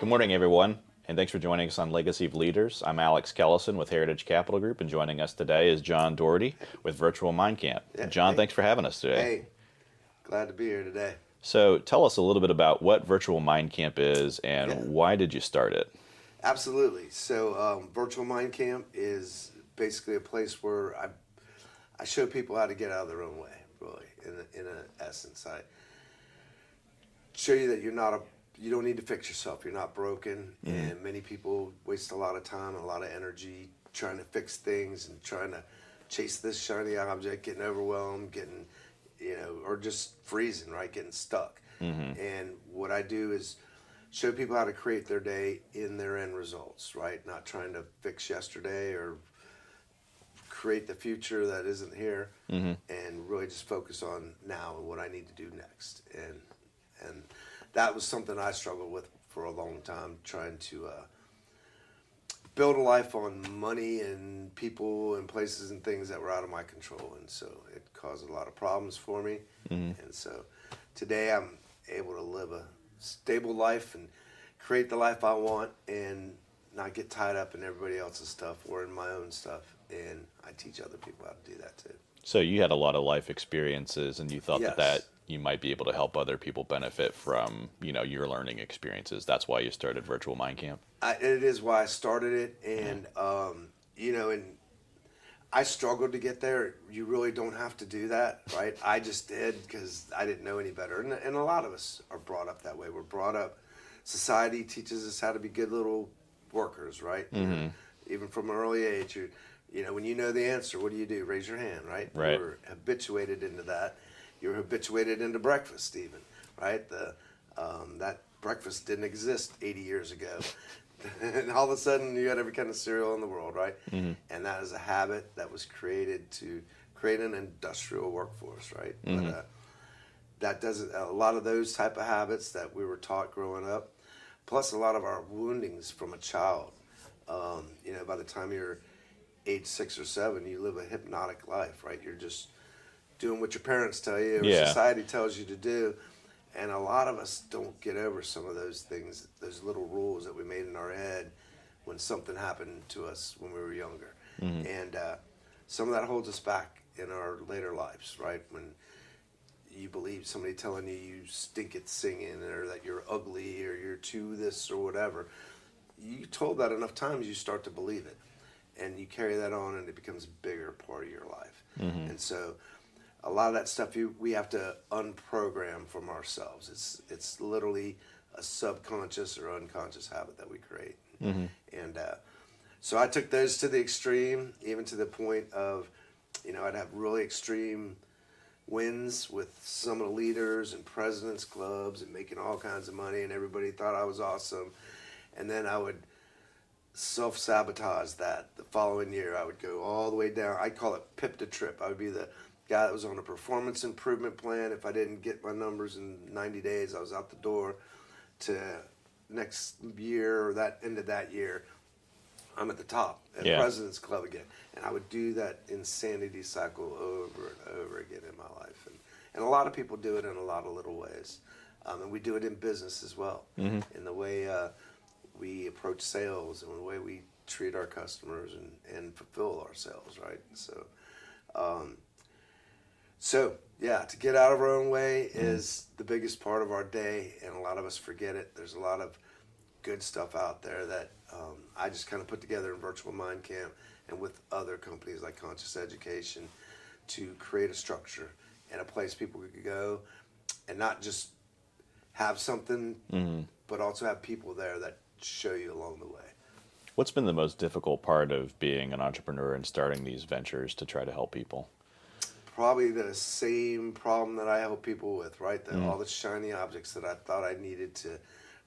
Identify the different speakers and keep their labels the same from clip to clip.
Speaker 1: Good morning, everyone, and thanks for joining us on Legacy of Leaders. I'm Alex Kellison with Heritage Capital Group, and joining us today is John Daugherty with Virtual Mind Camp.
Speaker 2: Yeah,
Speaker 1: John,
Speaker 2: hey,
Speaker 1: thanks for having us today.
Speaker 2: hey, glad to be here today.
Speaker 1: So tell us a little bit about what Virtual Mind Camp is and
Speaker 2: Yeah,
Speaker 1: why did you start it?
Speaker 2: absolutely. So, Virtual Mind Camp is basically a place where I show people how to get out of their own way, really, in a essence. I show you that you don't need to fix yourself. You're not broken, and many people waste a lot of time and a lot of energy trying to fix things and trying to chase this shiny object, getting overwhelmed, or just freezing, right, getting stuck. And what I do is show people how to create their day in their end results, right? Not trying to fix yesterday or create the future that isn't here, and really just focus on now and what I need to do next. And that was something I struggled with for a long time, trying to build a life on money and people and places and things that were out of my control. And so it caused a lot of problems for me. And so today I'm able to live a stable life and create the life I want and not get tied up in everybody else's stuff or in my own stuff. And I teach other people how to do that too.
Speaker 1: So you had a lot of life experiences and you thought
Speaker 2: Yes.
Speaker 1: that you might be able to help other people benefit from, your learning experiences. That's why you started Virtual Mind Camp.
Speaker 2: It is why I started it, and and I struggled to get there. You really don't have to do that, right? I just did because I didn't know any better, and a lot of us are brought up that way. We're brought up. Society teaches us how to be good little workers, right? Even from an early age, when you know the answer, what do? Raise your hand, right?
Speaker 1: Right.
Speaker 2: You're habituated into that. You're habituated into breakfast, even, right? That breakfast didn't exist 80 years ago. And all of a sudden, you had every kind of cereal in the world, right? And that is a habit that was created to create an industrial workforce, right? But that doesn't, a lot of those type of habits that we were taught growing up, plus a lot of our woundings from a child. By the time you're age 6 or 7, you live a hypnotic life, right? You're just doing what your parents tell you or
Speaker 1: Yeah.
Speaker 2: society tells you to do. And a lot of us don't get over some of those things, those little rules that we made in our head when something happened to us when we were younger. And some of that holds us back in our later lives, right? When you believe somebody telling you stink at singing or that you're ugly or you're too this or whatever. You told that enough times, you start to believe it. And you carry that on and it becomes a bigger part of your life. And so a lot of that stuff we have to unprogram from ourselves. It's literally a subconscious or unconscious habit that we create. And so I took those to the extreme, even to the point of, I'd have really extreme wins with some of the leaders and presidents clubs and making all kinds of money, and everybody thought I was awesome. And then I would self-sabotage that. The following year I would go all the way down. I call it pip to trip. I would be the guy that was on a performance improvement plan. If I didn't get my numbers in 90 days, I was out the door. To next year or that end of that year, I'm at the top at President's Club again. And I would do that insanity cycle over and over again in my life. And a lot of people do it in a lot of little ways. And we do it in business as well. In the way we approach sales and the way we treat our customers and fulfill ourselves, right? So to get out of our own way is the biggest part of our day, and a lot of us forget it. There's a lot of good stuff out there that I just kind of put together in Virtual Mind Camp and with other companies like Conscious Education to create a structure and a place people could go and not just have something, but also have people there that show you along the way.
Speaker 1: What's been the most difficult part of being an entrepreneur and starting these ventures to try to help people?
Speaker 2: Probably the same problem that I help people with, right? All the shiny objects that I thought I needed to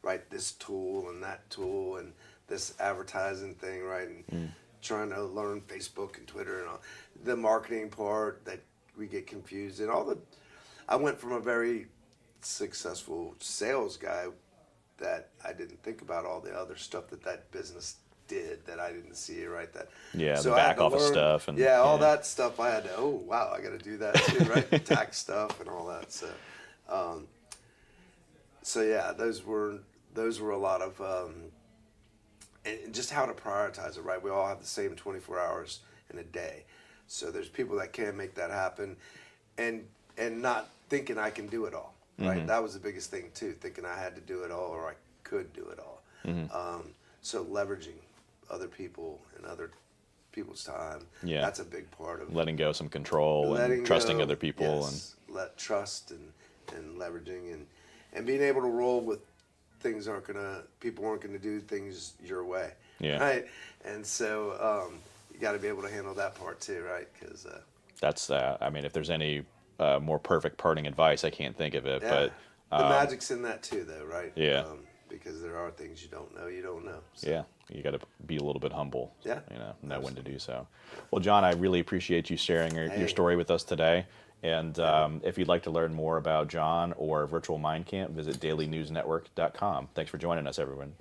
Speaker 2: write this tool and that tool and this advertising thing, right? And trying to learn Facebook and Twitter and all the marketing part that we get confused and I went from a very successful sales guy that I didn't think about all the other stuff that business did that I didn't see, right?
Speaker 1: The back office stuff. And
Speaker 2: all that stuff I had to, oh, wow, I got to do that too, right? Tax stuff and all that. So those were those were a lot of, and just how to prioritize it, right? We all have the same 24 hours in a day. So there's people that can make that happen, and not thinking I can do it all, right? That was the biggest thing too, thinking I had to do it all or I could do it all. So leveraging other people and other people's time, that's a big part of
Speaker 1: letting go some control and trusting other people.
Speaker 2: Yes, let trust and leveraging and being able to roll with people aren't gonna do things your way, right? And so you got to be able to handle that part too, right? Because
Speaker 1: that's I mean, if there's any more perfect parting advice, I can't think of it.
Speaker 2: yeah,
Speaker 1: But
Speaker 2: the magic's in that too, though, right?
Speaker 1: Yeah.
Speaker 2: Because there are things you don't know. So.
Speaker 1: Yeah, you got to be a little bit humble.
Speaker 2: Yeah,
Speaker 1: know when to do so. Well, John, I really appreciate you sharing your story with us today. And if you'd like to learn more about John or Virtual Mind Camp, visit dailynewsnetwork.com. Thanks for joining us, everyone.